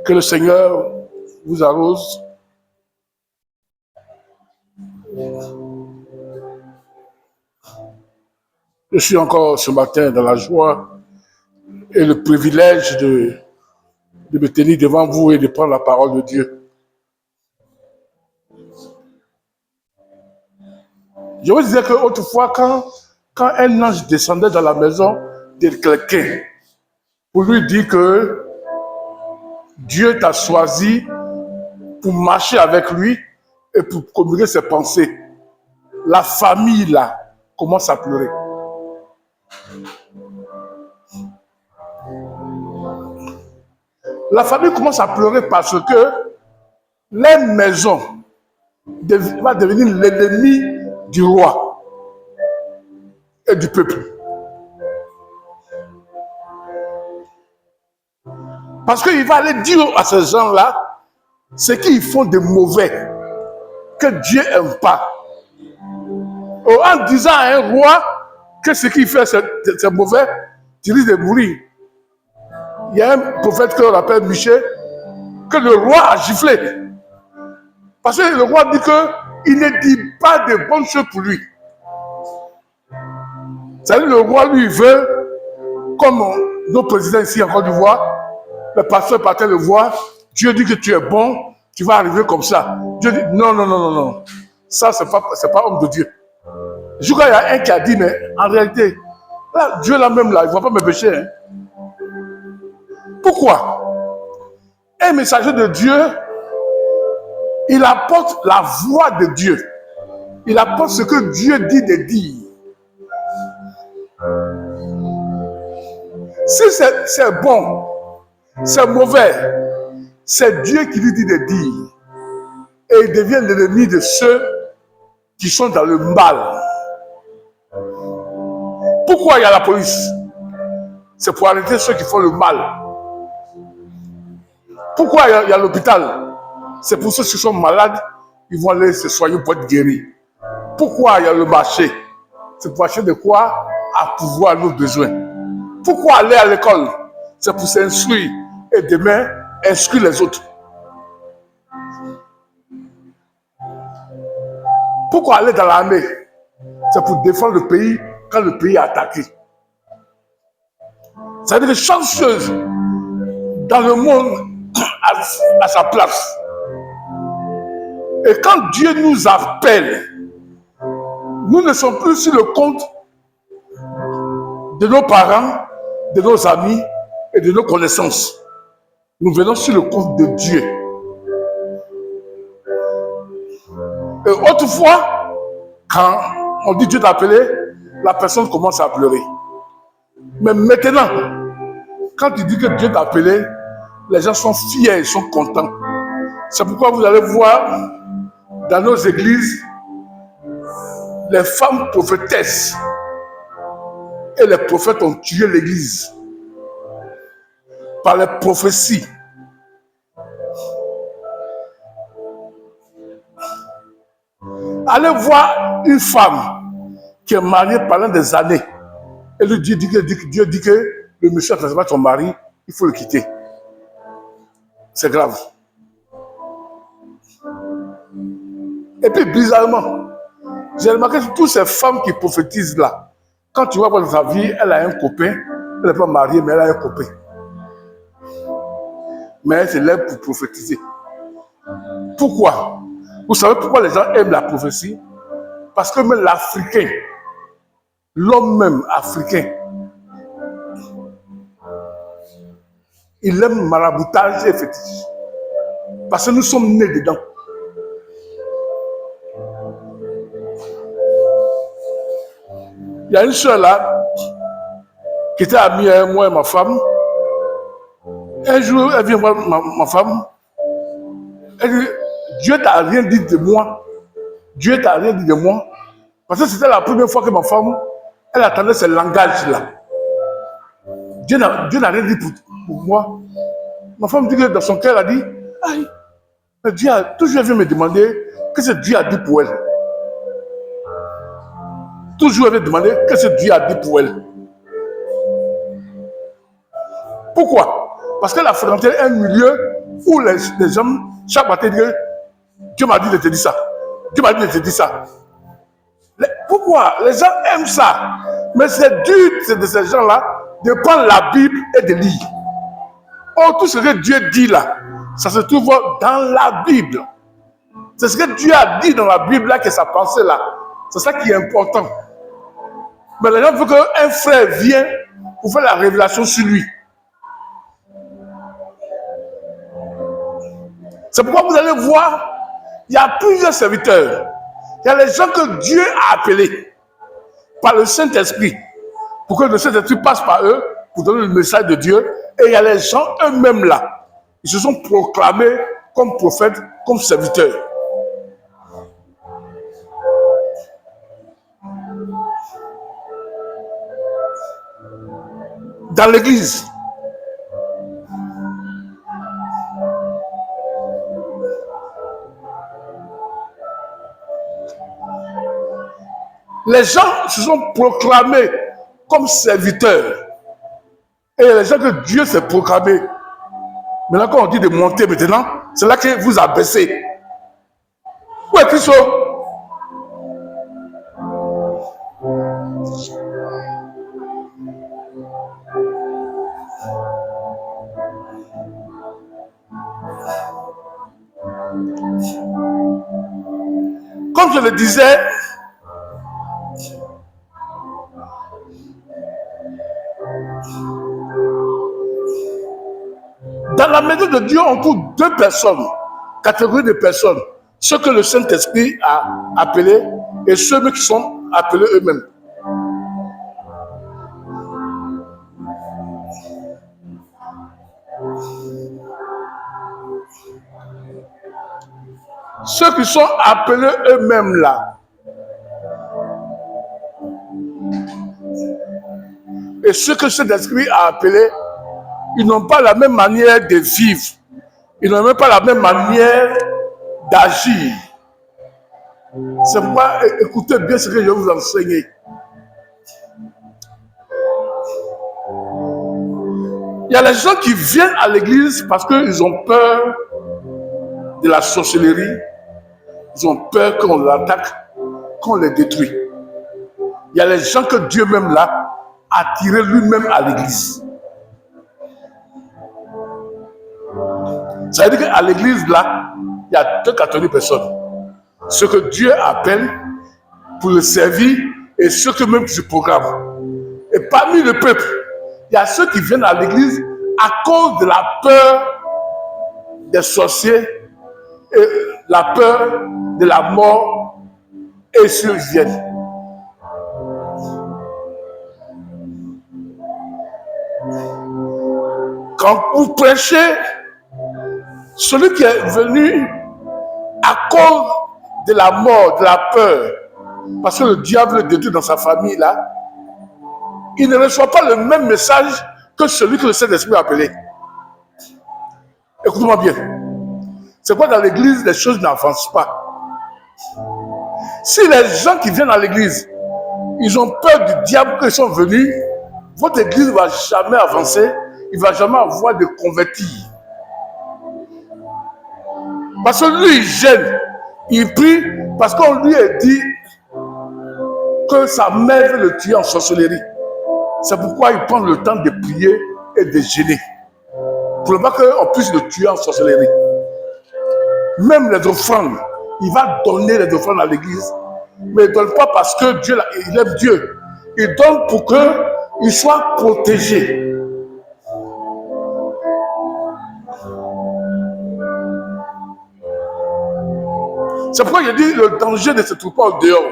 Que le Seigneur vous arrose. Je suis encore ce matin dans la joie et le privilège de me tenir devant vous et de prendre la parole de Dieu. Je vous disais qu'autrefois, quand un ange descendait dans la maison de quelqu'un pour lui dire que Dieu t'a choisi pour marcher avec lui et pour communiquer ses pensées, la famille là commence à pleurer. La famille commence à pleurer parce que les maisons va devenir l'ennemi du roi et du peuple. Parce qu'il va aller dire à ces gens-là ce qu'ils font de mauvais, que Dieu n'aime pas. En disant à un roi que ce qu'il fait c'est mauvais, tu risques de mourir. Il y a un prophète qu'on appelle Michel, que le roi a giflé. Parce que le roi dit qu'il ne dit pas de bonnes choses pour lui. C'est-à-dire le roi lui veut, comme nos présidents ici en Côte d'Ivoire, le pasteur partait le voir, Dieu dit que tu es bon, tu vas arriver comme ça. Dieu dit non. Ça, c'est pas homme de Dieu. Je crois qu'il y a un qui a dit, mais en réalité, là, Dieu là-même, là, il ne voit pas mes péchés. Hein. Pourquoi? Un messager de Dieu, il apporte la voix de Dieu. Il apporte ce que Dieu dit de dire. Si c'est bon, c'est mauvais, c'est Dieu qui lui dit de dire. Et il devient l'ennemi de ceux qui sont dans le mal. Pourquoi il y a la police? C'est pour arrêter ceux qui font le mal. Pourquoi il y a l'hôpital? C'est pour ceux qui sont malades, ils vont aller se soigner pour être guéris. Pourquoi il y a le marché? C'est pour acheter de quoi à pouvoir nos besoins. Pourquoi aller à l'école? C'est pour s'instruire et demain instruire les autres. Pourquoi aller dans l'armée? C'est pour défendre le pays quand le pays est attaqué. C'est-à-dire que chaque chose dans le monde a sa place. Et quand Dieu nous appelle, nous ne sommes plus sur le compte de nos parents, de nos amis et de nos connaissances. Nous venons sur le compte de Dieu. Et autrefois, quand on dit Dieu t'a appelé, la personne commence à pleurer. Mais maintenant, quand tu dis que Dieu t'a appelé, les gens sont fiers, ils sont contents. C'est pourquoi vous allez voir dans nos églises les femmes prophétesses et les prophètes ont tué l'église par les prophéties. Allez voir une femme qui est mariée pendant des années et le Dieu dit que le monsieur ne fait pas son mari, il faut le quitter. C'est grave. Et puis bizarrement, j'ai remarqué que toutes ces femmes qui prophétisent là, quand tu vois dans sa vie, elle a un copain, elle n'est pas mariée, mais elle a un copain. Mais elle se lève pour prophétiser. Pourquoi? Vous savez pourquoi les gens aiment la prophétie? Parce que même l'Africain, l'homme même africain, il aime maraboutage et fétiche. Parce que nous sommes nés dedans. Il y a une soeur là, qui était amie avec moi et ma femme. Un jour, elle vient voir ma femme. Elle dit, Dieu t'a rien dit de moi. Dieu t'a rien dit de moi. Parce que c'était la première fois que ma femme, elle attendait ce langage-là. Dieu n'a rien dit pour moi. Ma femme dit que dans son cœur, elle a dit, aïe, mais Dieu a toujours vient me demander qu'est-ce que Dieu a dit pour elle. Toujours elle vient demander qu'est-ce que Dieu a dit pour elle. Pourquoi? Parce qu'elle a fréquenté un milieu où les hommes, chaque matin, disent Dieu m'a dit de te dire ça. Dieu m'a dit de te dire ça. Pourquoi? Les gens aiment ça. Mais c'est dur de ces gens-là de prendre la Bible et de lire. Oh, tout ce que Dieu dit là, ça se trouve dans la Bible. C'est ce que Dieu a dit dans la Bible là, que sa pensée là. C'est ça qui est important. Mais les gens veulent qu'un frère vienne pour faire la révélation sur lui. C'est pourquoi vous allez voir, il y a plusieurs serviteurs. Il y a les gens que Dieu a appelés par le Saint-Esprit, pour que le Saint-Esprit passe par eux, pour donner le message de Dieu. Et il y a les gens eux-mêmes là. Ils se sont proclamés comme prophètes, comme serviteurs. Dans l'église, les gens se sont proclamés comme serviteurs. Et les gens que Dieu s'est proclamé. Maintenant, quand on dit de monter maintenant, c'est là que vous abaissez. Où est Christ? Comme je le disais, dans la maison de Dieu, on trouve deux personnes, catégories de personnes. Ceux que le Saint-Esprit a appelés et ceux qui sont appelés eux-mêmes. Ceux qui sont appelés eux-mêmes là, et ceux que cet esprit a appelés, ils n'ont pas la même manière de vivre. Ils n'ont même pas la même manière d'agir. C'est pourquoi écoutez bien ce que je vais vous enseigner. Il y a les gens qui viennent à l'église parce qu'ils ont peur de la sorcellerie. Ils ont peur qu'on l'attaque, qu'on les détruit. Il y a les gens que Dieu même là a attirés lui-même à l'église. Ça veut dire qu'à l'église là, il y a deux catégories de personnes. Ceux que Dieu appelle pour le servir et ceux que même qui se programment. Et parmi le peuple, il y a ceux qui viennent à l'église à cause de la peur des sorciers et la peur de la mort, et ceux qui viennent. Quand vous prêchez, celui qui est venu à cause de la mort, de la peur, parce que le diable le détruit dans sa famille là, il ne reçoit pas le même message que celui que le Saint-Esprit a appelé. Écoutez-moi bien. C'est quoi dans l'église, les choses n'avancent pas. Si les gens qui viennent à l'église, ils ont peur du diable qu'ils sont venus, votre église ne va jamais avancer, il ne va jamais avoir de convertis. Parce que lui, il gêne, il prie, parce qu'on lui a dit que sa mère veut le tuer en sorcellerie. C'est pourquoi il prend le temps de prier et de gêner. Pour ne pas qu'on puisse le tuer en sorcellerie. Même les offrandes, il va donner les offrandes à l'église. Mais il ne donne pas parce que Dieu, il aime Dieu. Il donne pour qu'il soit protégé. C'est pourquoi je dis le danger ne se trouve pas au dehors.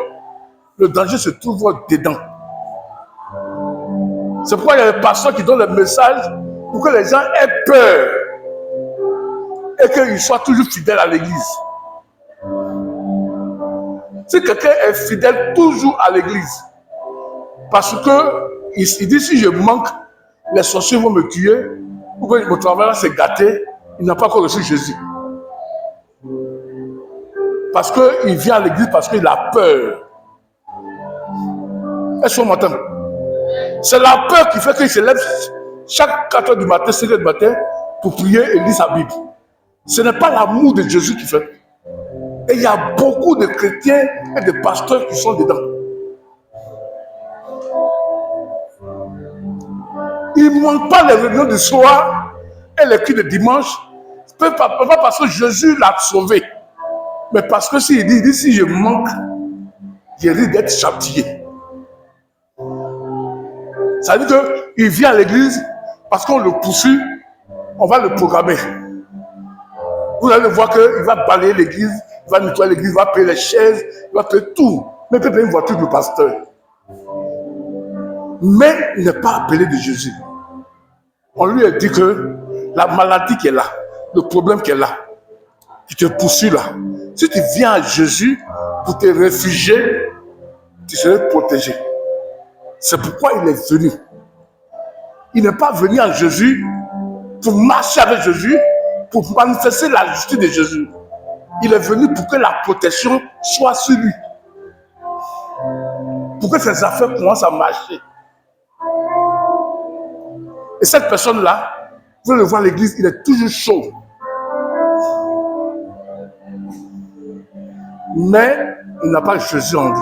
Le danger se trouve dedans. C'est pourquoi il y a des pasteurs qui donnent le message pour que les gens aient peur et qu'ils soient toujours fidèles à l'église. Si quelqu'un est fidèle toujours à l'église, parce qu'il dit si je manque, les sorciers vont me tuer, ou que mon travail s'est gâté, il n'a pas encore reçu Jésus. Parce qu'il vient à l'église parce qu'il a peur. Est-ce qu'on m'entend? C'est la peur qui fait qu'il se lève chaque 4 heures du matin, 5 heures du matin, pour prier et lire sa Bible. Ce n'est pas l'amour de Jésus qui fait. Et il y a beaucoup de chrétiens et de pasteurs qui sont dedans. Il ne manque pas les réunions du soir et les cris de dimanche. Pas parce que Jésus l'a sauvé, mais parce que s'il dit si je manque, je risque d'être châtié. Ça veut dire qu'il vient à l'église parce qu'on le poursuit, on va le programmer. Vous allez voir qu'il va balayer l'église, il va nettoyer l'église, il va payer les chaises, il va payer tout. Même peut-être une voiture du pasteur. Mais il n'est pas appelé de Jésus. On lui a dit que la maladie qui est là, le problème qui est là, qui te poursuit là, si tu viens à Jésus pour te réfugier, tu serais protégé. C'est pourquoi il est venu. Il n'est pas venu à Jésus pour marcher avec Jésus, pour manifester la justice de Jésus. Il est venu pour que la protection soit sur lui. Pour que ses affaires commencent à marcher. Et cette personne-là, vous allez le voir à l'église, il est toujours chaud. Mais il n'a pas Jésus en lui.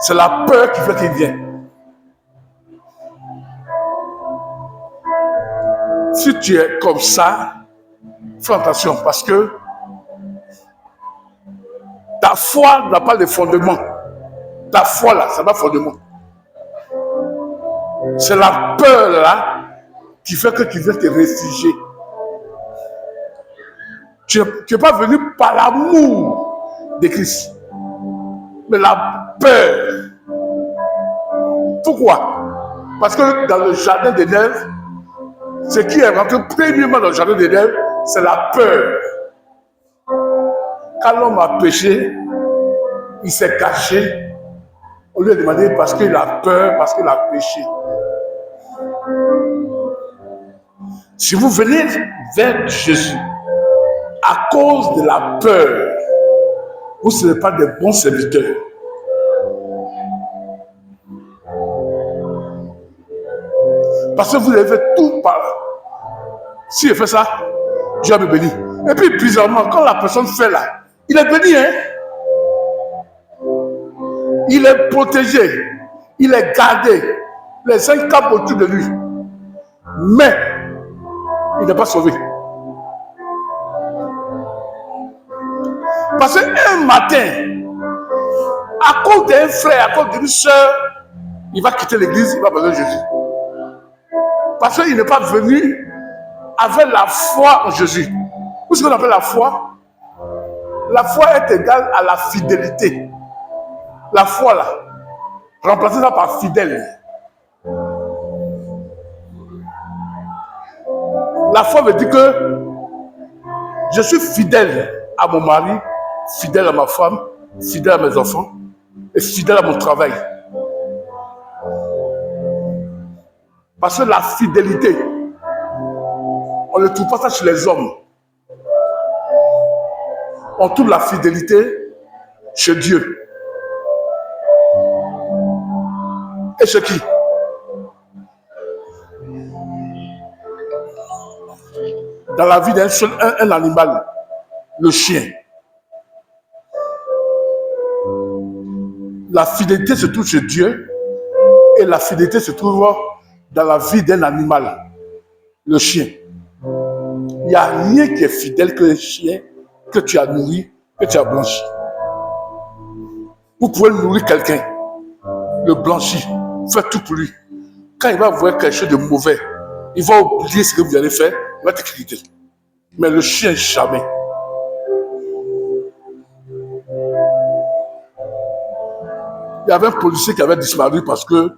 C'est la peur qui fait qu'il vient. Si tu es comme ça, fais attention parce que ta foi n'a pas de fondement. Ta foi là, ça n'a pas de fondement. C'est la peur là qui fait que tu viens te réfugier. Tu n'es pas venu par l'amour de Christ, mais la peur. Pourquoi? Parce que dans le jardin d'Éden, ce qui est rentré premièrement dans le jardin d'Éden, c'est la peur. Quand l'homme a péché, il s'est caché. On lui a demandé parce qu'il a peur, parce qu'il a péché. Si vous venez vers Jésus à cause de la peur, vous ne serez pas des bons serviteurs. Parce que vous avez fait tout par là. Si il fait ça, Dieu va me bénir. Et puis bizarrement, quand la personne fait là, il est béni, hein? Il est protégé, il est gardé, les 5 campes autour de lui. Mais il n'est pas sauvé. Parce qu'un matin, à cause d'un frère, à cause d'une soeur, il va quitter l'église, il va besoin de Jésus. Parce qu'il n'est pas venu avec la foi en Jésus. Vous savez ce qu'on appelle la foi? La foi est égale à la fidélité. La foi là, remplacez ça par fidèle. La foi veut dire que je suis fidèle à mon mari, fidèle à ma femme, fidèle à mes enfants et fidèle à mon travail. Parce que la fidélité, on ne trouve pas ça chez les hommes. On trouve la fidélité chez Dieu. Et chez qui? Dans la vie d'un seul un animal, le chien. La fidélité se trouve chez Dieu et la fidélité se trouve dans la vie d'un animal, le chien. Il n'y a rien qui est fidèle que le chien que tu as nourri, que tu as blanchi. Vous pouvez nourrir quelqu'un, le blanchir, faire tout pour lui. Quand il va voir quelque chose de mauvais, il va oublier ce que vous allez faire, il va te critiquer. Mais le chien, jamais. Il y avait un policier qui avait disparu parce qu'il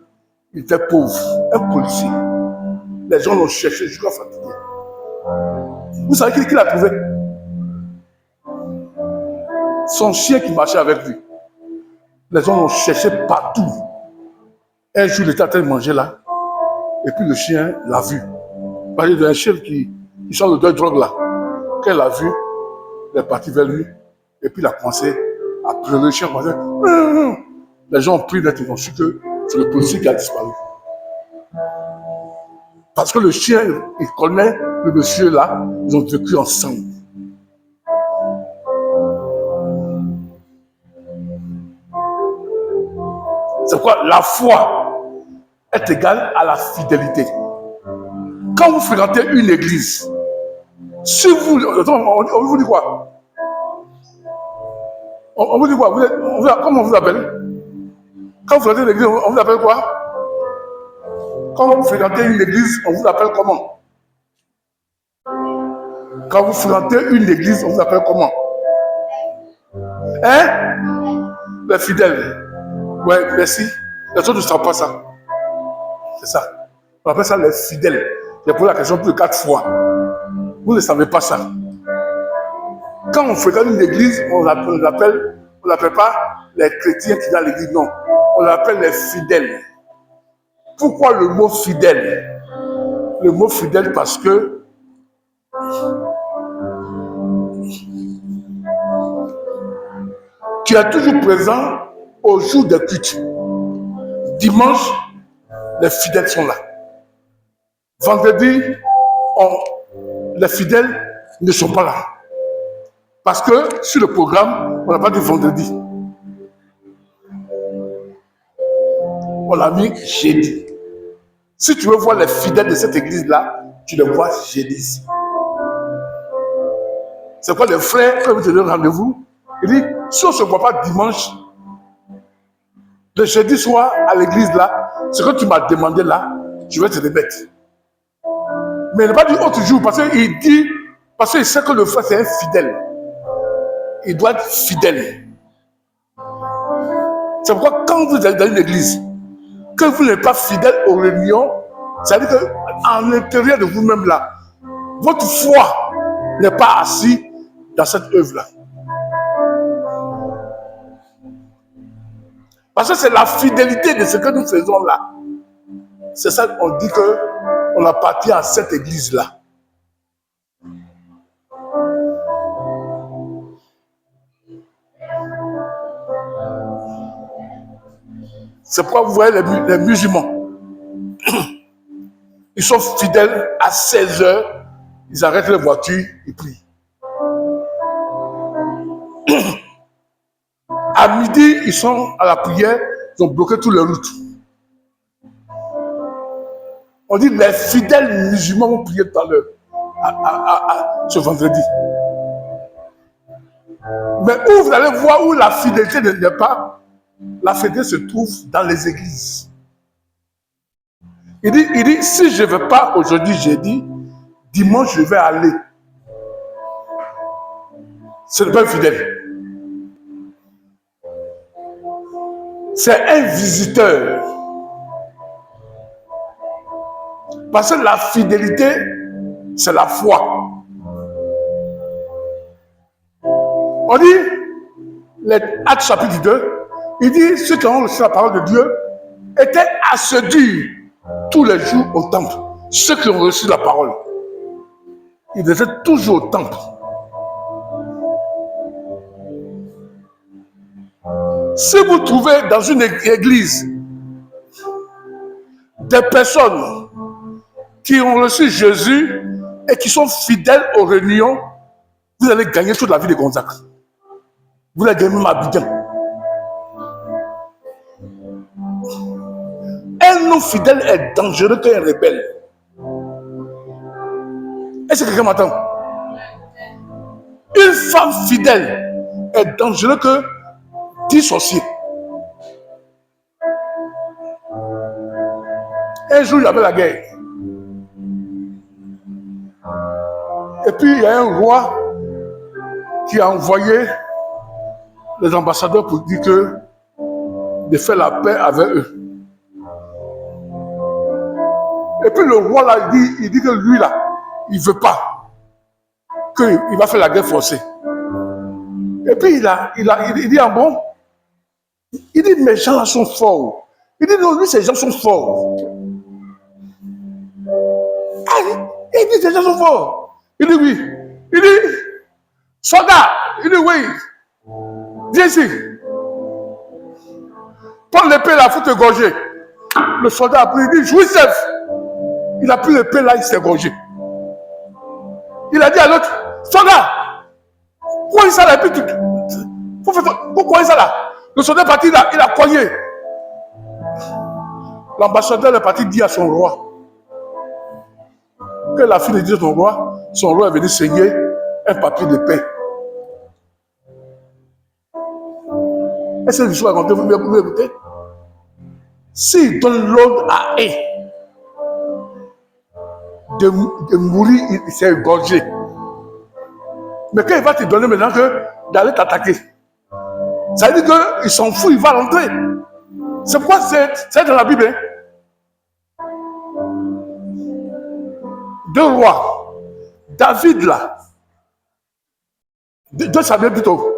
était pauvre. Un policier. Les gens l'ont cherché jusqu'à fatiguer. Vous savez qui l'a trouvé? Son chien qui marchait avec lui. Les gens l'ont cherché partout. Un jour, il était en train de manger là. Et puis le chien l'a vu. Il y a un chien qui sort de drogue là. Quand il l'a vu, il est parti vers lui. Et puis il a commencé à pleurer. Le chien a commencé. Les gens ont pris net, ils ont su que c'est le policier qui a disparu. Parce que le chien, il connaît le monsieur là, ils ont vécu ensemble. C'est quoi? La foi est égale à la fidélité. Quand vous fréquentez une église, si vous... On vous dit quoi? On vous dit quoi? Comment on vous appelle? Quand vous fréquentez une église, on vous appelle quoi? Quand vous fréquentez une église, on vous appelle comment? Quand vous fréquentez une église, on vous appelle comment? Hein? Les fidèles. Ouais, merci. Les autres ne savent pas ça. C'est ça. On appelle ça les fidèles. J'ai posé la question plus de 4 fois. Vous ne savez pas ça. Quand on fréquente une église, on l'appelle pas les chrétiens qui sont dans l'église, non. On l'appelle les fidèles. Pourquoi le mot fidèle? Le mot fidèle parce que tu es toujours présent au jour des cultes. Dimanche, les fidèles sont là. Vendredi, les fidèles ne sont pas là. Parce que sur le programme, on n'a pas dit vendredi. On l'a mis jeudi. Si tu veux voir les fidèles de cette église-là, tu les vois jeudi. C'est quoi les frères, quand vous te donnent rendez-vous? Il dit, si on ne se voit pas dimanche, le jeudi soir à l'église là, ce que tu m'as demandé là, je vais te remettre. Mais il n'a pas dit autre jour, parce qu'il sait que le frère c'est un fidèle. Il doit être fidèle. C'est pourquoi quand vous êtes dans une église, que vous n'êtes pas fidèle aux réunions, ça veut dire qu'à l'intérieur de vous-même là, votre foi n'est pas assise dans cette œuvre-là. Parce que c'est la fidélité de ce que nous faisons là. C'est ça qu'on dit qu'on appartient à cette église-là. C'est pourquoi vous voyez les musulmans. Ils sont fidèles à 16 heures. Ils arrêtent les voitures, ils prient. À midi, ils sont à la prière, ils ont bloqué toutes les routes. On dit les fidèles musulmans vont prier tout à l'heure, ce vendredi. Mais où vous allez voir où la fidélité n'est pas, la fidélité se trouve dans les églises. Il dit, si je ne vais pas aujourd'hui, jeudi, dimanche, je vais aller. Ce n'est pas un fidèle. C'est un visiteur. Parce que la fidélité, c'est la foi. On dit, les Actes chapitre 2, il dit, ceux qui ont reçu la parole de Dieu étaient assidus tous les jours au temple. Ceux qui ont reçu la parole, ils étaient toujours au temple. Si vous trouvez dans une église des personnes qui ont reçu Jésus et qui sont fidèles aux réunions, vous allez gagner toute la vie de Gonzague. Vous allez gagner même Abidjan. Un homme fidèle est dangereux qu'un rebelle. Est-ce que quelqu'un m'entend? Une femme fidèle est dangereux que 10 sorciers. Un jour, il y avait la guerre. Et puis, il y a un roi qui a envoyé les ambassadeurs pour dire de faire la paix avec eux. Et puis, le roi, là, il dit que lui, là, il ne veut pas. Qu'il va faire la guerre forcée. Et puis, il dit, ah bon? Il dit, mes gens là sont forts. Il dit, non, lui, ces gens sont forts. Il dit, ces gens sont forts. Il dit, oui. Il dit, soldat. Il dit, oui. Viens ici. Prends l'épée là, faut te gorger. Le soldat a pris, il dit, Jouissef. Il a pris l'épée là, il s'est égorgé. Il a dit à l'autre, soldat, quoi ça là? Et puis pourquoi ça là? Le soldat est parti là, il a cogné. L'ambassadeur est parti dire à son roi que la fille dit à son roi est venu signer un papier de paix. Est-ce que je suis raconté, vous m'écoutez? S'il donne l'ordre à un de mourir, il s'est égorgé. Mais quand il va te donner maintenant d'aller t'attaquer, ça veut dire qu'il s'en fout, il va rentrer. C'est pourquoi c'est dans la Bible. Hein? 2 rois. David là. 2 Samuel plutôt.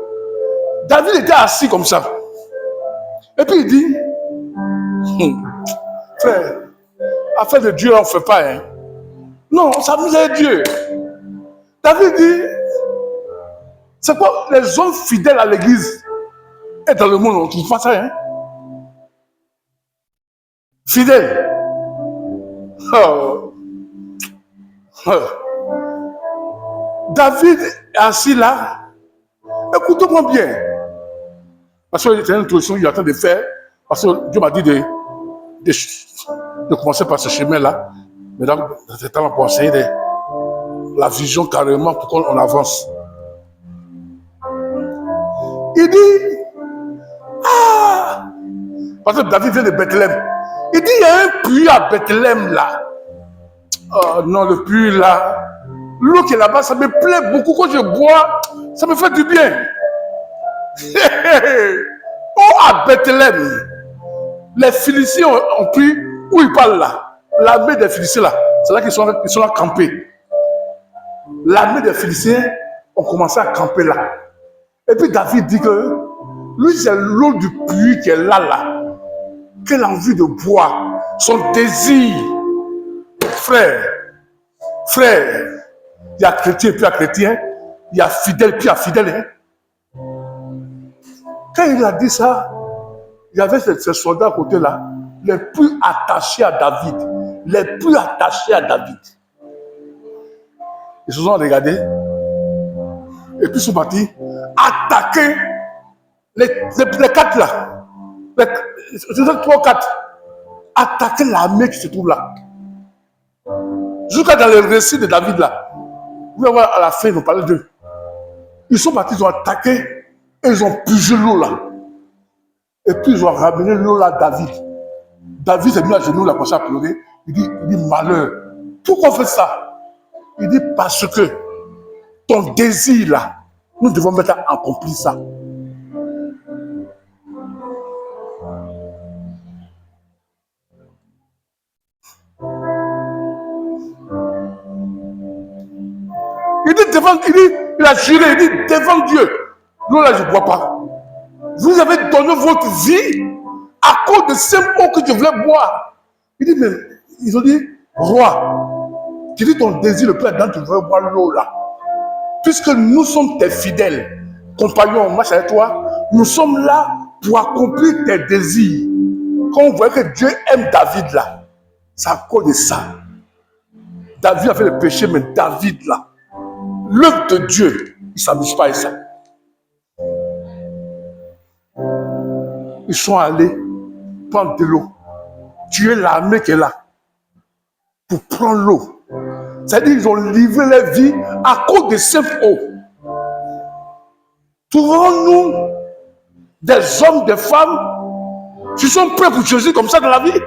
David était assis comme ça. Et puis il dit, frère, affaire de Dieu, on ne fait pas. Hein? Non, on s'amuse avec Dieu. David dit, c'est quoi les hommes fidèles à l'église et dans le monde, on ne trouve pas ça. Hein? Fidèles. Oh. Oh. David est assis là. Écoutez-moi bien. Parce que c'est une introduction qu'il est en train de faire. Parce que Dieu m'a dit de commencer par ce chemin-là. Mesdames, c'est temps pour enseigner la vision carrément pour qu'on avance. Il dit, parce que David vient de Bethléem. Il dit, il y a un puits à Bethléem là. Oh non, le puits là. L'eau qui est là-bas, ça me plaît beaucoup. Quand je bois, ça me fait du bien. Oh, à Bethléem, les Philistins ont pris, où ils parlent là, l'armée des Philistins là, c'est là qu'ils sont là campés. L'armée des Philistins ont commencé à camper là. Et puis David dit que lui, c'est l'eau du puits qui est là. Quelle envie de boire, son désir. Frère, il y a chrétien puis il y a chrétien, il y a fidèle puis il y a fidèle. Hein? Quand il a dit ça, il y avait ces soldats à côté là, les plus attachés à David. Ils se sont regardés et puis ils sont partis attaquer les 4 là. C'est 3 ou 4. Attaquer l'armée qui se trouve là. Jusqu'à dans le récit de David là. Vous allez voir à la fin, ils vont parler d'eux. Ils sont partis, ils ont attaqué et ils ont pigé l'eau là. Et puis ils ont ramené l'eau là à David. David s'est mis à genoux, il a commencé à pleurer. Il dit malheur. Pourquoi on fait ça? Il dit parce que ton désir là, nous devons mettre à accomplir ça. Il a juré, il dit devant Dieu, l'eau là je ne bois pas. Vous avez donné votre vie à cause de cette eau que je voulais boire. Il dit, mais ils ont dit, roi, tu dis ton désir le plus ardent, tu veux boire l'eau là. Puisque nous sommes tes fidèles compagnons, on marche avec toi, nous sommes là pour accomplir tes désirs. Quand on voit que Dieu aime David là, c'est à cause de ça. David a fait le péché, mais David là, l'œuvre de Dieu, il ne s'amuse pas avec ça. Ils sont allés prendre de l'eau. Tuer l'armée qui est là pour prendre l'eau. C'est-à-dire qu'ils ont livré leur vie à cause de cette eau. Trouvons-nous des hommes, des femmes qui sont prêts pour Jésus comme ça dans la vie?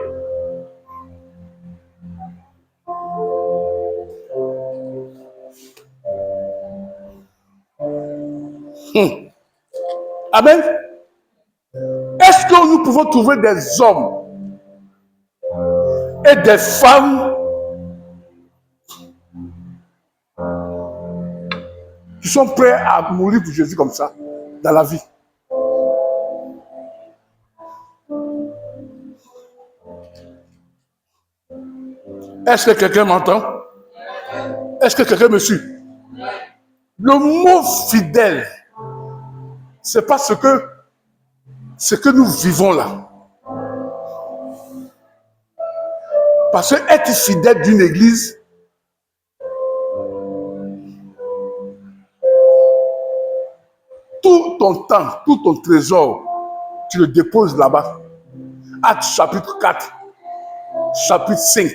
Amen. Est-ce que nous pouvons trouver des hommes et des femmes qui sont prêts à mourir pour Jésus comme ça dans la vie? Est-ce que quelqu'un m'entend? Est-ce que quelqu'un me suit? Le mot fidèle, c'est pas ce que nous vivons là. Parce que être fidèle d'une église, tout ton temps, tout ton trésor, tu le déposes là-bas. Actes chapitre 4, chapitre 5,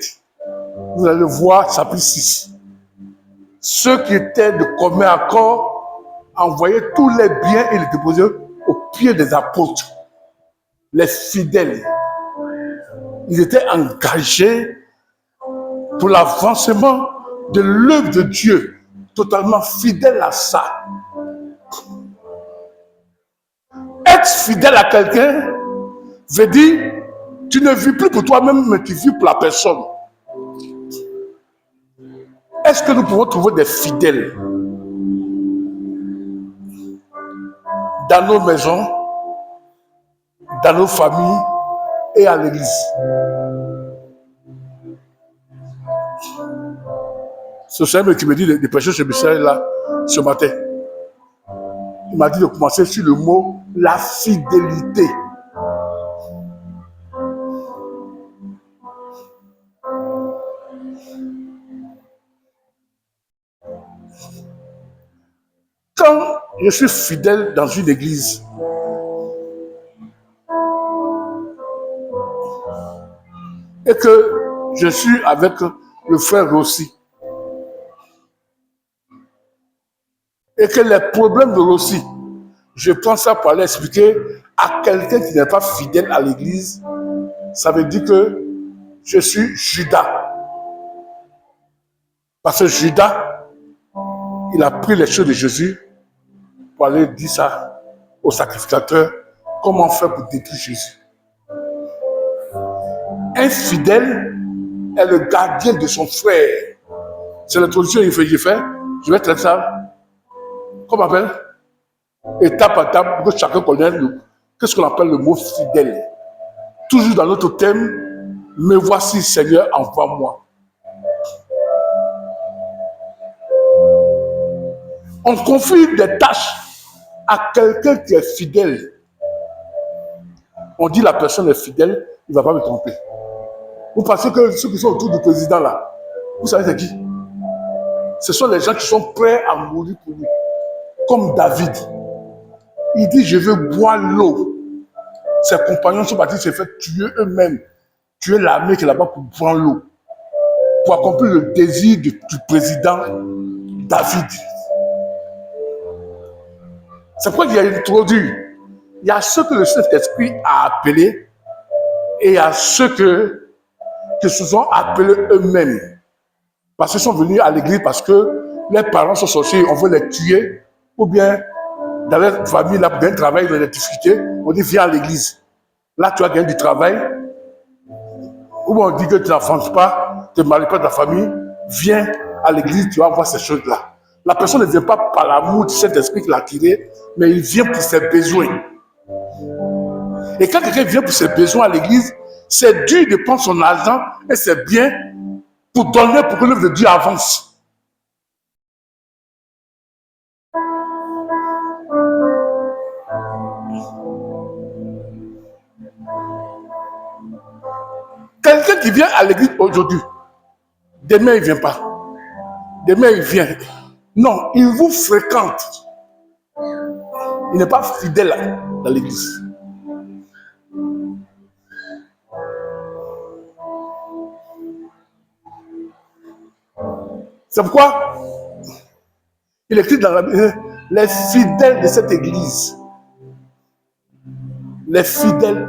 vous allez voir chapitre 6. Ceux qui étaient de commun accord envoyaient tous les biens et les déposaient aux pieds des apôtres. Les fidèles, ils étaient engagés pour l'avancement de l'œuvre de Dieu, totalement fidèles à ça. Être fidèle à quelqu'un veut dire tu ne vis plus pour toi-même, mais tu vis pour la personne. Est-ce que nous pouvons trouver des fidèles dans nos maisons, dans nos familles et à l'église? Ce Seigneur qui me dit de prêcher chez Michel là, ce matin. Il m'a dit de commencer sur le mot la fidélité. Quand je suis fidèle dans une église, et que je suis avec le frère Rossi, et que les problèmes de Rossi, je prends ça pour aller expliquer à quelqu'un qui n'est pas fidèle à l'église, ça veut dire que je suis Judas. Parce que Judas, il a pris les choses de Jésus pour aller dire ça au sacrificateur, comment faire pour détruire Jésus. Un fidèle est le gardien de son frère. C'est l'introduction que j'ai fait. Je vais traiter ça, comment on appelle, étape par étape, pour que chacun connaisse qu'est-ce qu'on appelle le mot fidèle. Toujours dans notre thème, me voici Seigneur, envoie-moi. On confie des tâches à quelqu'un qui est fidèle. On dit la personne est fidèle, il ne va pas me tromper. Vous pensez que ceux qui sont autour du président là, vous savez c'est qui? Ce sont les gens qui sont prêts à mourir pour lui. Comme David. Il dit, je veux boire l'eau. Ses compagnons sont partis se faire tuer eux-mêmes. Tuer l'armée qui est là-bas pour boire l'eau. Pour accomplir le désir du président David. C'est pourquoi il y a introduit. Il y a ceux que le Saint-Esprit a appelés et il y a ceux qui se sont appelés eux-mêmes. Parce qu'ils sont venus à l'église parce que les parents sont sortis, on veut les tuer, ou bien dans leur famille, là, pour gagner du travail, ils ont des difficultés, on dit viens à l'église. Là, tu vas gagner du travail, ou bien on dit que tu n'avances pas, tu ne maries pas de ta famille, viens à l'église, tu vas voir ces choses-là. La personne ne vient pas par l'amour du Saint-Esprit qui l'a tiré, mais il vient pour ses besoins. Et quand quelqu'un vient pour ses besoins à l'église, c'est dur de prendre son argent et ses biens pour donner pour que l'œuvre de Dieu avance. Quelqu'un qui vient à l'église aujourd'hui, demain il ne vient pas. Demain il vient. Non, il vous fréquente. Il n'est pas fidèle dans l'église. C'est pourquoi il écrit dans la Bible, les fidèles de cette église. Les fidèles.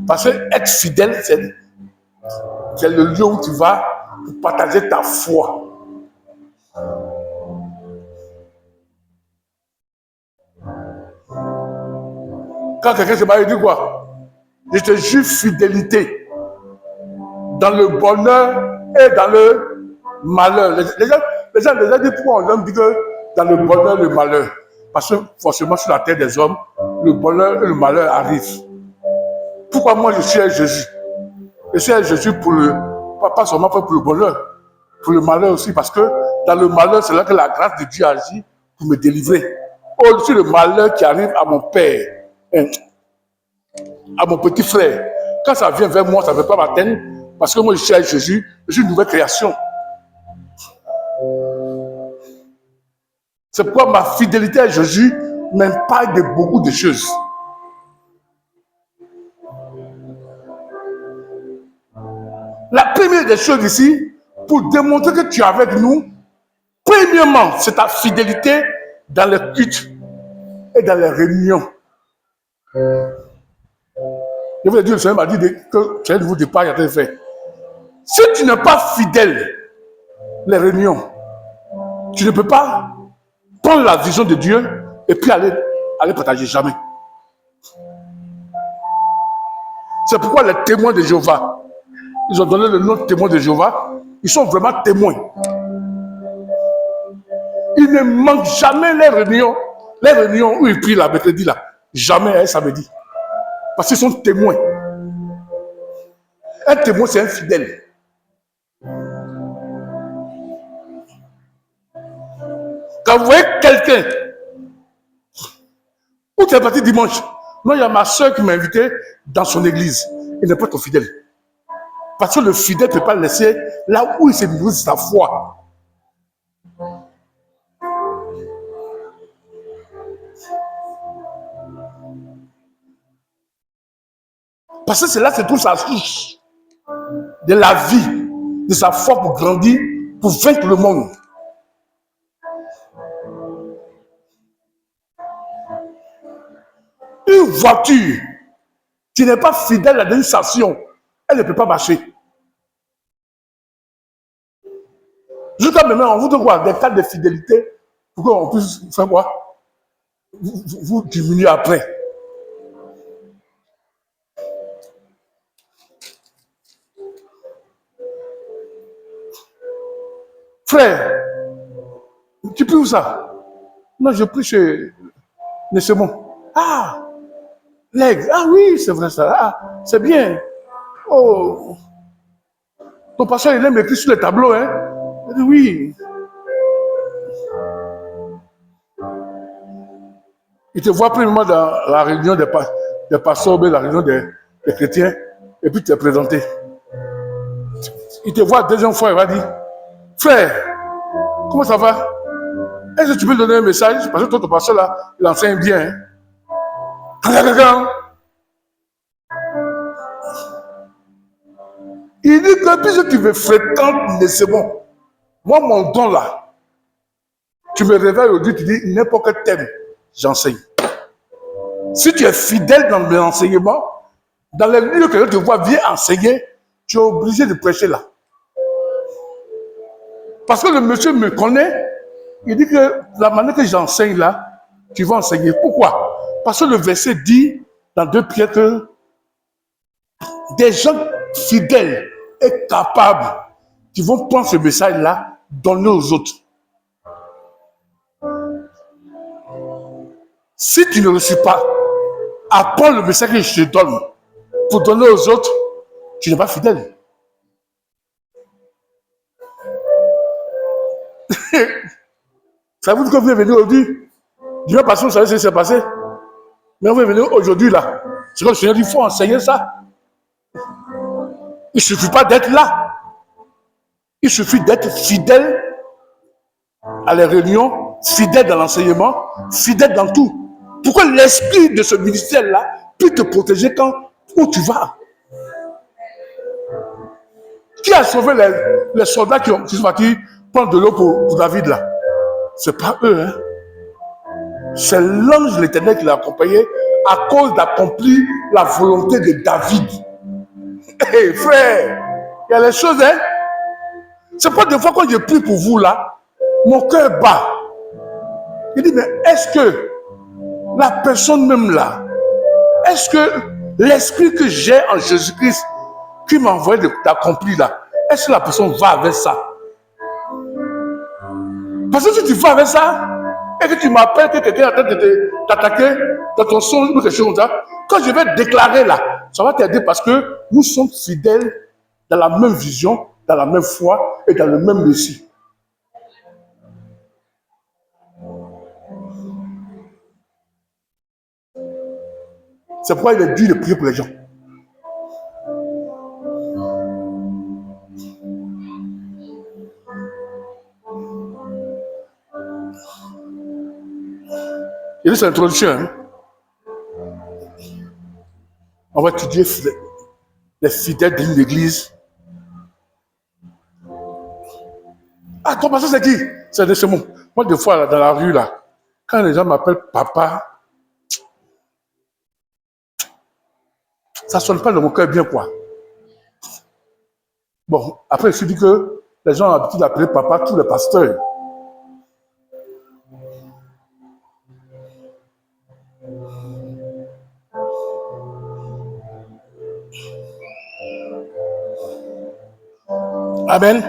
Parce que être fidèle, c'est le lieu où tu vas pour partager ta foi. Quand quelqu'un se marie, il dit quoi? Je te jure fidélité dans le bonheur et dans le malheur. Les gens disent pourquoi on dit que dans le bonheur et le malheur. Parce que forcément sur la terre des hommes, le bonheur et le malheur arrivent. Pourquoi moi je suis à Jésus? Je suis à Jésus pour pas seulement pour le bonheur, pour le malheur aussi, parce que dans le malheur, c'est là que la grâce de Dieu agit pour me délivrer. Au-dessus le malheur qui arrive à mon père, à mon petit frère, quand ça vient vers moi, ça ne veut pas m'atteindre, parce que moi, je suis avec Jésus, je suis une nouvelle création. C'est pourquoi ma fidélité à Jésus m'imparte de beaucoup de choses. La première des choses ici, pour démontrer que tu es avec nous, premièrement, c'est ta fidélité dans les cultes et dans les réunions. Je vous ai dit, le Seigneur m'a dit que tu as un nouveau départ, il a été fait. Si tu n'es pas fidèle, les réunions, tu ne peux pas prendre la vision de Dieu et puis aller partager jamais. C'est pourquoi les témoins de Jéhovah, ils ont donné le nom de témoins de Jéhovah, ils sont vraiment témoins. Ils ne manquent jamais les réunions où ils prient la mercredi là, jamais un samedi. Parce qu'ils sont témoins. Un témoin, c'est un fidèle. Quand vous voyez quelqu'un, où tu es parti dimanche, non, il y a ma soeur qui m'a invité dans son église. Il n'est pas ton fidèle. Parce que le fidèle ne peut pas le laisser là où il s'est nourri sa foi. Parce que c'est là que se trouve sa source de la vie, de sa foi pour grandir, pour vaincre le monde. Une voiture qui n'est pas fidèle à une station, elle ne peut pas marcher. Jusqu'à maintenant, on vous donne quoi? Des cas de fidélité pour qu'on puisse faire quoi? Vous diminuer après. Frère, tu pries où ça? Non, je prie chez Nessemon. Ah, l'aigle. Ah oui, c'est vrai ça. Ah, c'est bien. Oh, ton pasteur, il aime écrire sur les tableaux, hein? Il dit oui. Il te voit premièrement dans la réunion des pasteurs, la réunion des chrétiens, et puis tu t'es présenté. Il te voit la deuxième fois, il va dire, frère, comment ça va? Est-ce que tu peux donner un message? Parce que ton pasteur là, il enseigne bien. Hein? Il dit que puisque tu me fréquentes, c'est bon. Moi, mon don là, tu me réveilles aujourd'hui, tu dis n'importe quel thème, j'enseigne. Si tu es fidèle dans l'enseignement, dans les lieux que je te vois, viens enseigner, tu es obligé de prêcher là. Parce que le monsieur me connaît, il dit que la manière que j'enseigne là, tu vas enseigner. Pourquoi? Parce que le verset dit dans 2 Pierre que des gens fidèles et capables qui vont prendre ce message-là, donner aux autres. Si tu ne reçois pas, apprends le message que je te donne pour donner aux autres, tu n'es pas fidèle. Ça vous dit que vous êtes venu aujourd'hui? Dieu pas vous savez ce qui s'est passé. Mais vous êtes venu aujourd'hui là. C'est comme le Seigneur dit, il faut enseigner ça. Il ne suffit pas d'être là. Il suffit d'être fidèle à les réunions, fidèle dans l'enseignement, fidèle dans tout. Pourquoi l'esprit de ce ministère-là peut te protéger où tu vas? Qui a sauvé les soldats qui sont partis prendre de l'eau pour David là? Ce n'est pas eux. Hein? C'est l'ange de l'Éternel qui l'a accompagné à cause d'accomplir la volonté de David. Hé, frère, il y a les choses, hein? C'est pas des fois quand je prie pour vous là, mon cœur bat. Il dit, mais est-ce que la personne même là, est-ce que l'esprit que j'ai en Jésus-Christ qui m'a envoyé d'accomplir là, est-ce que la personne va avec ça? Parce que si tu vas avec ça, et que tu m'appelles, que quelqu'un est en train de t'attaquer dans ton son ou quelque chose comme ça, quand je vais déclarer là, ça va t'aider parce que nous sommes fidèles dans la même vision, dans la même foi et dans le même récit. C'est pourquoi il est dur de prier pour les gens. Et c'est l'introduction. Hein. On va étudier les fidèles d'une église. Ah, ton pasteur, c'est qui? C'est mon. Moi, des fois, là, dans la rue, là, quand les gens m'appellent papa, ça ne sonne pas dans mon cœur bien, quoi. Bon, après, je me suis dit que les gens ont l'habitude d'appeler papa tous les pasteurs. Amen.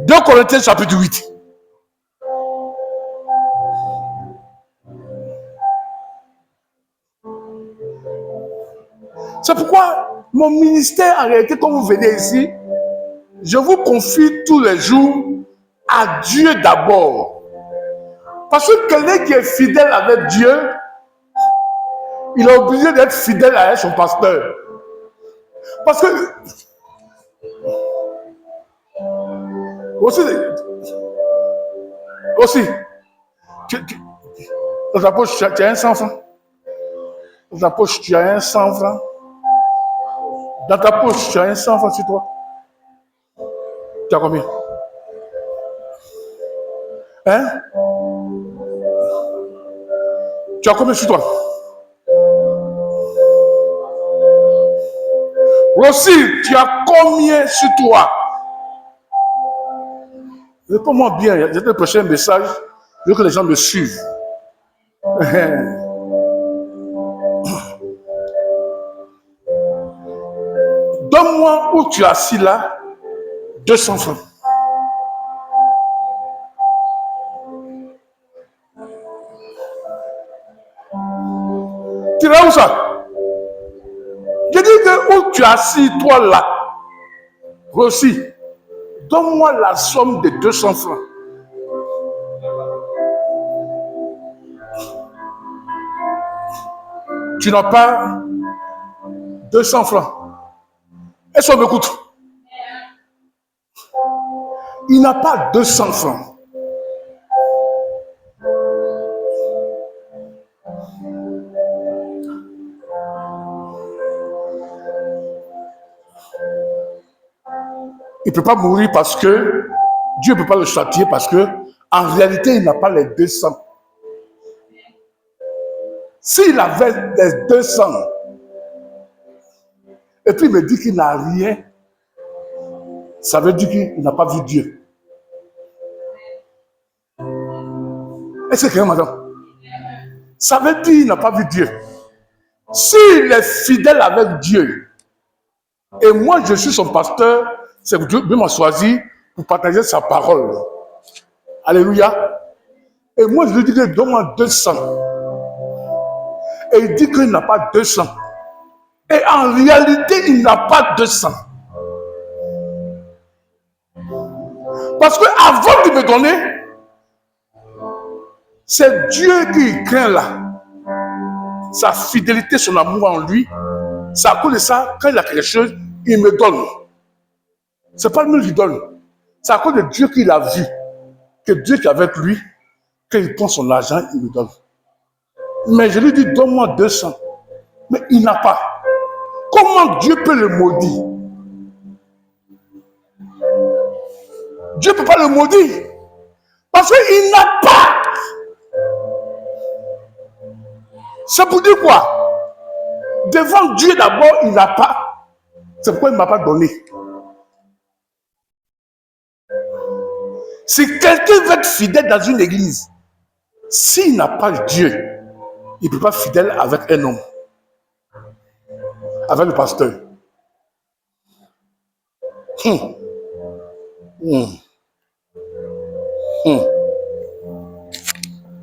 Deux Corinthiens chapitre 8. C'est pourquoi mon ministère, en réalité, quand vous venez ici, je vous confie tous les jours à Dieu d'abord. Parce que quelqu'un qui est fidèle avec Dieu, il est obligé d'être fidèle avec son pasteur. Parce que aussi dans ta poche, tu as un 100 francs. Dans ta poche, tu as un 100 francs. Dans ta poche, tu as un 100 francs sur toi. Tu as combien? Hein? Tu as combien sur toi? Aussi, tu as combien sur toi? Réponds-moi bien, je vais te prêcher un message, je veux que les gens me suivent. Donne-moi où tu es assis là, 200 francs. Tu vas où ça? Je dis que où tu es assis, toi là, aussi, donne-moi la somme de 200 francs. Tu n'as pas 200 francs. Est-ce qu'on m'écoute? Il n'a pas 200 francs. Il ne peut pas mourir parce que Dieu ne peut pas le châtier parce que en réalité, il n'a pas les 200. S'il avait les 200 et puis il me dit qu'il n'a rien, ça veut dire qu'il n'a pas vu Dieu. Est-ce que quelqu'un m'entend? Ça veut dire qu'il n'a pas vu Dieu. S'il est fidèle avec Dieu, et moi je suis son pasteur, c'est que Dieu m'a choisi pour partager sa parole. Alléluia. Et moi je lui dis que donne-moi 200. Et il dit qu'il n'a pas 200. Et en réalité, il n'a pas 200. Parce que avant de me donner, c'est Dieu qui craint là. Sa fidélité, son amour en lui. C'est à cause de ça, quand il a quelque chose, il me donne. C'est pas lui qui donne. C'est à cause de Dieu qu'il a vu. Que Dieu qui est avec lui, quand il prend son argent, il me donne. Mais je lui dis, donne-moi 200. Mais il n'a pas. Comment Dieu peut le maudire? Dieu ne peut pas le maudire. Parce qu'il n'a pas. C'est pour dire quoi? Devant Dieu d'abord, il n'a pas. C'est pourquoi il ne m'a pas donné. Si quelqu'un veut être fidèle dans une église, s'il n'a pas Dieu, il ne peut pas être fidèle avec un homme. Avec le pasteur. Il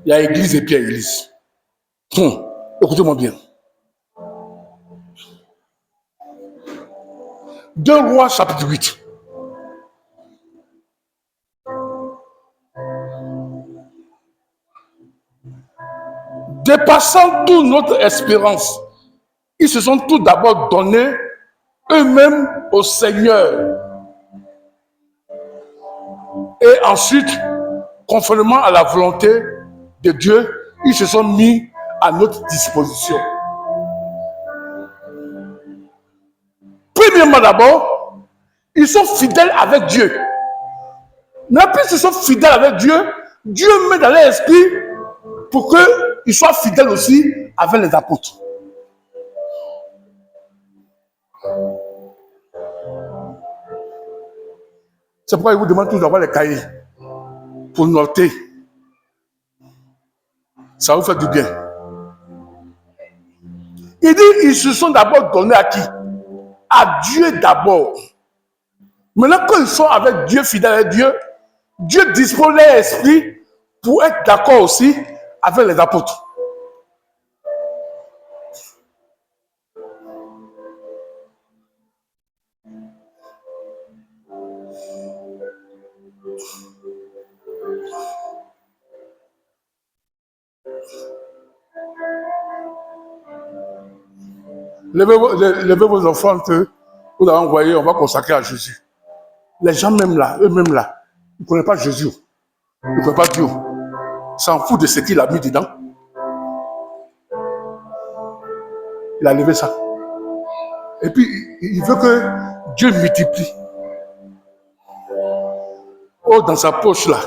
y a église et puis il y a église. Écoutez-moi bien. 2 Rois chapitre 8. Dépassant toute notre espérance, ils se sont tout d'abord donnés eux-mêmes au Seigneur. Et ensuite, conformément à la volonté de Dieu, ils se sont mis à notre disposition. Premièrement d'abord, ils sont fidèles avec Dieu. Mais plus ils sont fidèles avec Dieu, Dieu met dans leur esprit pour qu'ils soient fidèles aussi avec les apôtres. C'est pourquoi il vous demande toujours d'avoir les cahiers pour noter. Ça vous fait du bien. Il dit, ils se sont d'abord donnés à qui? À Dieu d'abord. Maintenant, quand ils sont avec Dieu, fidèles avec Dieu, Dieu dispose leur esprit pour être d'accord aussi avec les apôtres. Levez vos offrandes que vous avez envoyées, on va consacrer à Jésus. Les gens même là, eux-mêmes là, ils ne connaissent pas Jésus. Ils ne connaissent pas Dieu. Ils s'en foutent de ce qu'il a mis dedans. Il a levé ça. Et puis, il veut que Dieu multiplie. Oh, dans sa poche là,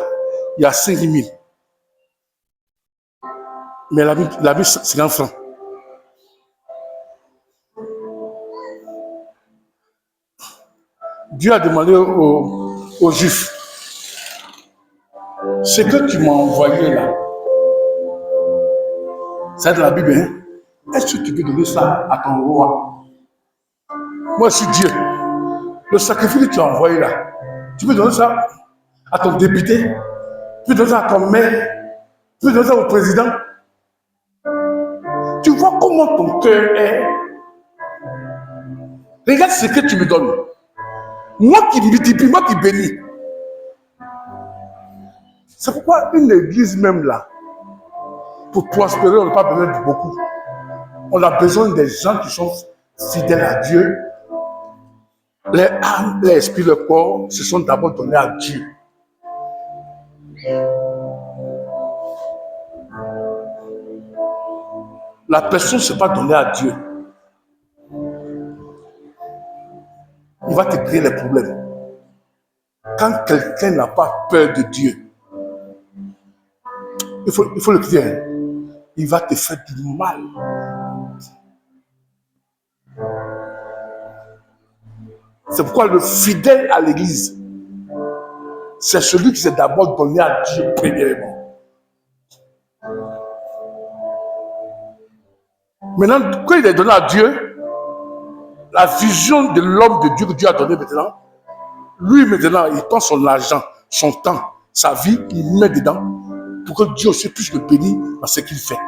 il y a 5 000. Mais il a mis 50 francs. Dieu a demandé aux Juifs, ce que tu m'as envoyé là, c'est de la Bible, hein? Est-ce que tu peux donner ça à ton roi? Moi, je suis Dieu. Le sacrifice que tu as envoyé là, tu peux donner ça à ton député, tu peux donner ça à ton maire, tu peux donner ça au président. Tu vois comment ton cœur est. Regarde ce que tu me donnes. Moi qui multiplie, moi qui bénis. C'est pourquoi une église même là, pour prospérer, on n'a pas besoin de beaucoup. On a besoin des gens qui sont fidèles à Dieu. Les âmes, l'esprit, le corps se sont d'abord donnés à Dieu. La personne ne s'est pas donnée à Dieu. Il va te créer les problèmes. Quand quelqu'un n'a pas peur de Dieu, il faut le dire, il va te faire du mal. C'est pourquoi le fidèle à l'église, c'est celui qui s'est d'abord donné à Dieu premièrement. Maintenant, quand il est donné à Dieu, la vision de l'homme de Dieu que Dieu a donné maintenant, lui maintenant, il prend son argent, son temps, sa vie, il met dedans pour que Dieu aussi puisse le bénir dans ce qu'il fait.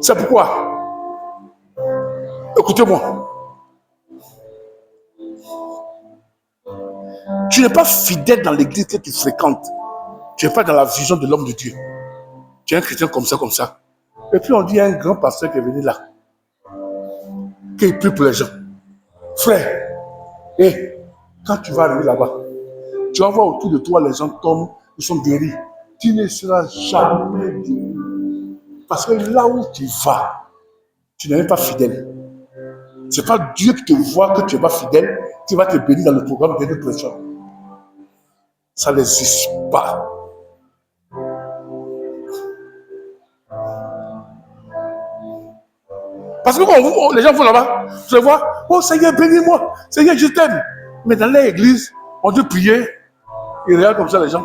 C'est pourquoi, écoutez-moi, tu n'es pas fidèle dans l'église que tu fréquentes. Tu n'es pas dans la vision de l'homme de Dieu. Tu es un chrétien comme ça, comme ça. Et puis on dit, il y a un grand pasteur qui est venu là, qui prie pour les gens. Frère, quand tu vas arriver là-bas, tu vas voir autour de toi les gens tombent, ils sont guéris. Tu ne seras jamais guéri. Parce que là où tu vas, tu n'es pas fidèle. Ce n'est pas Dieu qui te voit que tu n'es pas fidèle, qui va te bénir dans le programme de notre personne. Ça n'existe pas. Parce que les gens vont là-bas, je vois, oh Seigneur, bénis-moi, Seigneur, je t'aime. Mais dans l'église, on dit prier, ils regardent comme ça les gens.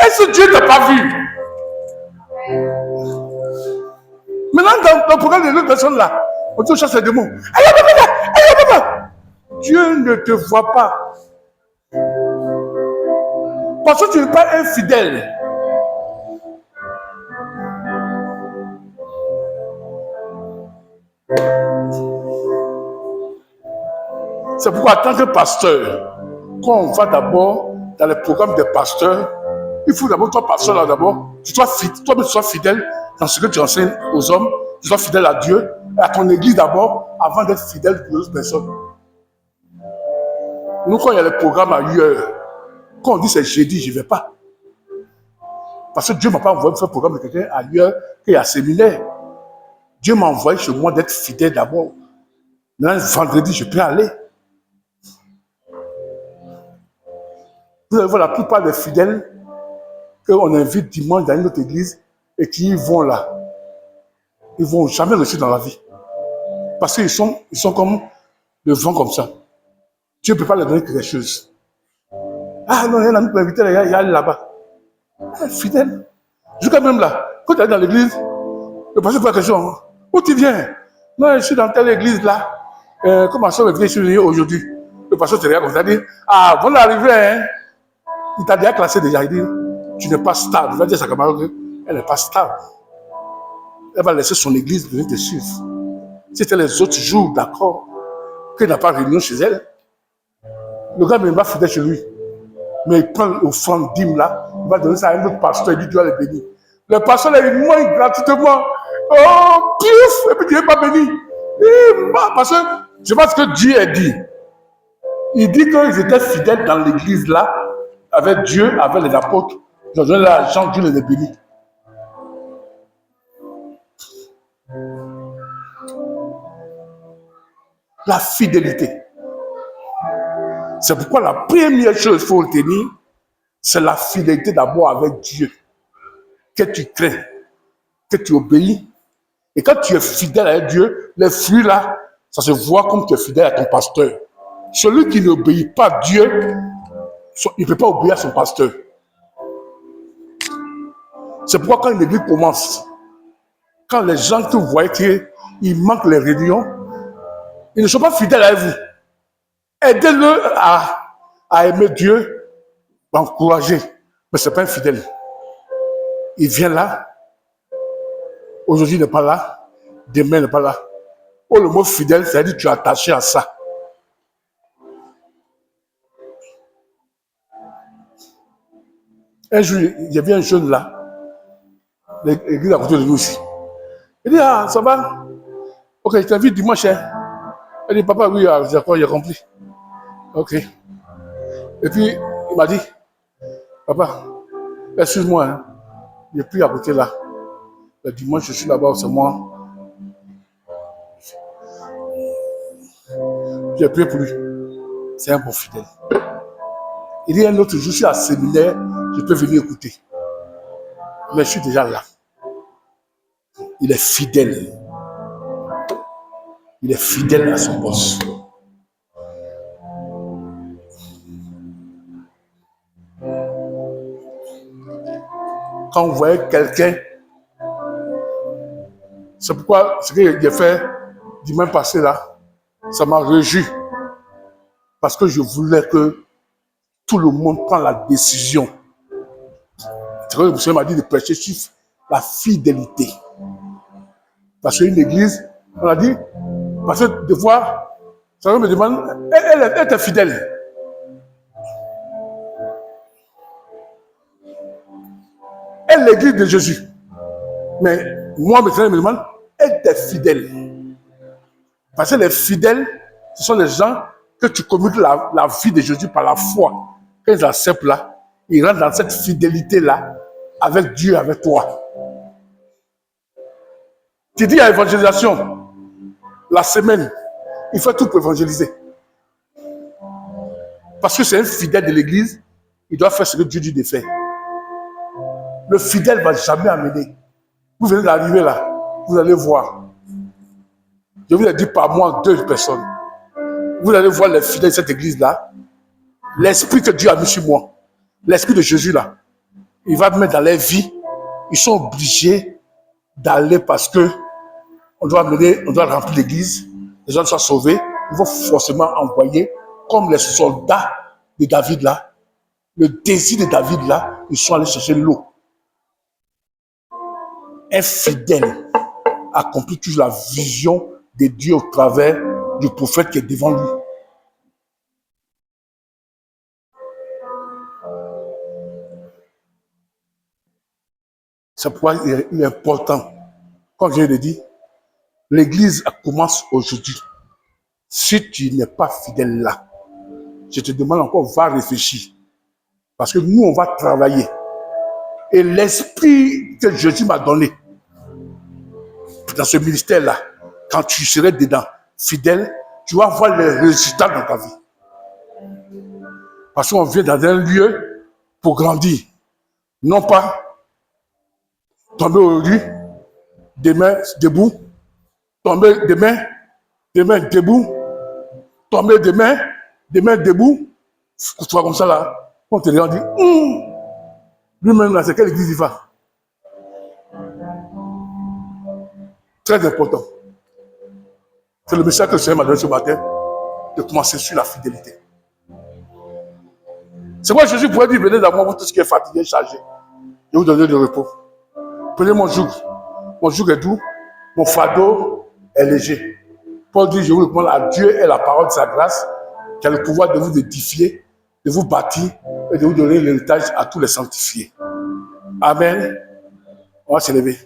Est-ce que Dieu t'a pas vu? Maintenant, dans le programme de l'autre personne là, on dit, on chasse les démons. Dieu ne te voit pas. Parce que tu n'es pas infidèle. C'est pourquoi, en tant que pasteur, quand on va d'abord dans le programme des pasteurs, il faut d'abord, toi, pasteur, là, d'abord, toi-même, tu sois fidèle dans ce que tu enseignes aux hommes, tu sois fidèle à Dieu, à ton église d'abord, avant d'être fidèle pour d'autres personnes. Nous, quand il y a les programmes ailleurs, quand on dit c'est jeudi, je ne vais pas. Parce que Dieu ne m'a pas envoyé faire un programme de quelqu'un ailleurs qu'il y a un séminaire. Dieu m'a envoyé chez moi d'être fidèle d'abord. Maintenant, vendredi, je peux aller. Vous allez voir la plupart des fidèles qu'on invite dimanche dans une autre église et qui y vont là. Ils ne vont jamais réussir dans la vie. Parce qu'ils sont comme le vent comme ça. Dieu ne peut pas leur donner quelque chose. Ah non, il y a un ami pour inviter, il y a là-bas. Fidèle. Jusqu'à même là, quand tu es dans l'église, le pasteur pose la question, où tu viens? Non, je suis dans telle église là. Comment ça, je suis venu aujourd'hui? Le pasteur te regarde comme ça, il dit, ah, bon arrivé, hein? Il t'a déjà classé déjà, il dit, tu n'es pas stable. Il va dire à sa camarade, elle n'est pas stable. Elle va laisser son église venir te suivre. Si c'était les autres jours, d'accord, qu'il n'a pas réunion chez elle, le gars n'est pas fidèle chez lui. Mais il prend l'offrande dîme là, il va donner ça à un autre pasteur, il dit Dieu les bénir. Le pasteur là, il mange gratuitement. Oh, pif! Et puis Dieu n'est pas béni. Parce que je vois ce que Dieu a dit. Il dit qu'ils étaient fidèles dans l'église là, avec Dieu, avec les apôtres. Ils ont donné l'argent, Dieu les a bénis. La fidélité. C'est pourquoi la première chose qu'il faut retenir, c'est la fidélité d'abord avec Dieu. Que tu crains, que tu obéis. Et quand tu es fidèle à Dieu, les fruits là, ça se voit comme tu es fidèle à ton pasteur. Celui qui n'obéit pas à Dieu, il ne peut pas obéir à son pasteur. C'est pourquoi quand une église commence, quand les gens que vous voyez qu'il manque les réunions, ils ne sont pas fidèles à vous. Aidez-le à aimer Dieu, encourager. Mais ce n'est pas un fidèle. Il vient là, aujourd'hui il n'est pas là, demain il n'est pas là. Oh, le mot fidèle, ça veut dire que tu es attaché à ça. Un jour, il y avait un jeune là, l'église à côté de nous aussi. Il dit, ah, ça va? Ok, je t'invite dimanche. Hein? Il dit, papa, oui, d'accord, il a compris. Ok. Et puis, il m'a dit, papa, excuse-moi, hein? Il n'est plus à côté là. Le dimanche, je suis là-bas, c'est moi. J'ai prié pour lui. C'est un bon fidèle. Il dit un autre jour, je suis à séminaire, je peux venir écouter. Mais je suis déjà là. Il est fidèle. Il est fidèle à son boss. Quand vous voyez quelqu'un, c'est pourquoi ce que j'ai fait dimanche passé là, ça m'a réjoui. Parce que je voulais que tout le monde prenne la décision. C'est vrai que le Seigneur m'a dit de prêcher sur la fidélité. Parce qu'une église, on a dit, parce que des fois, ça me demande, elle est fidèle. Elle est l'église de Jésus. Mais moi, le Seigneur me demande, elle est fidèle. Parce que les fidèles, ce sont les gens que tu communiques la vie de Jésus par la foi. Quand ils acceptent là, ils rentrent dans cette fidélité-là avec Dieu, avec toi. Tu dis à l'évangélisation, la semaine, il faut tout pour évangéliser. Parce que c'est un fidèle de l'église, il doit faire ce que Dieu dit de faire. Le fidèle ne va jamais amener. Vous venez d'arriver là, vous allez voir. Je vous ai dit par moi 2 personnes. Vous allez voir les fidèles de cette église-là. L'esprit que Dieu a mis sur moi, l'esprit de Jésus là, il va mettre dans leur vie. Ils sont obligés d'aller parce que on doit remplir l'église, les gens soient sauvés. Il faut forcément envoyer, comme les soldats de David là, le désir de David là, ils sont allés chercher l'eau. Un fidèle accomplit toujours la vision de Dieu au travers du prophète qui est devant lui. C'est pourquoi il est important, comme je l'ai dit, l'église commence aujourd'hui. Si tu n'es pas fidèle là, je te demande encore, va réfléchir. Parce que nous, on va travailler. Et l'esprit que Jésus m'a donné dans ce ministère-là, quand tu serais dedans, fidèle, tu vas voir les résultats dans ta vie. Parce qu'on vient dans un lieu pour grandir. Non pas tomber aujourd'hui, demain debout, tomber demain debout, tomber demain debout. Tu vois comme ça là, on te regarde, lui-même là, c'est quelle église il va? Très important. C'est le message que le Seigneur m'a donné ce matin, de commencer sur la fidélité. C'est pourquoi Jésus pourrait dire, venez dans moi, vous tout ce qui est fatigué, chargé. Je vous donner du repos. Prenez mon joug. Mon joug est doux, mon fardeau est léger. Paul dit, je vous recommande à Dieu et la parole de sa grâce, qui a le pouvoir de vous édifier, de vous bâtir et de vous donner l'héritage à tous les sanctifiés. Amen. On va se lever.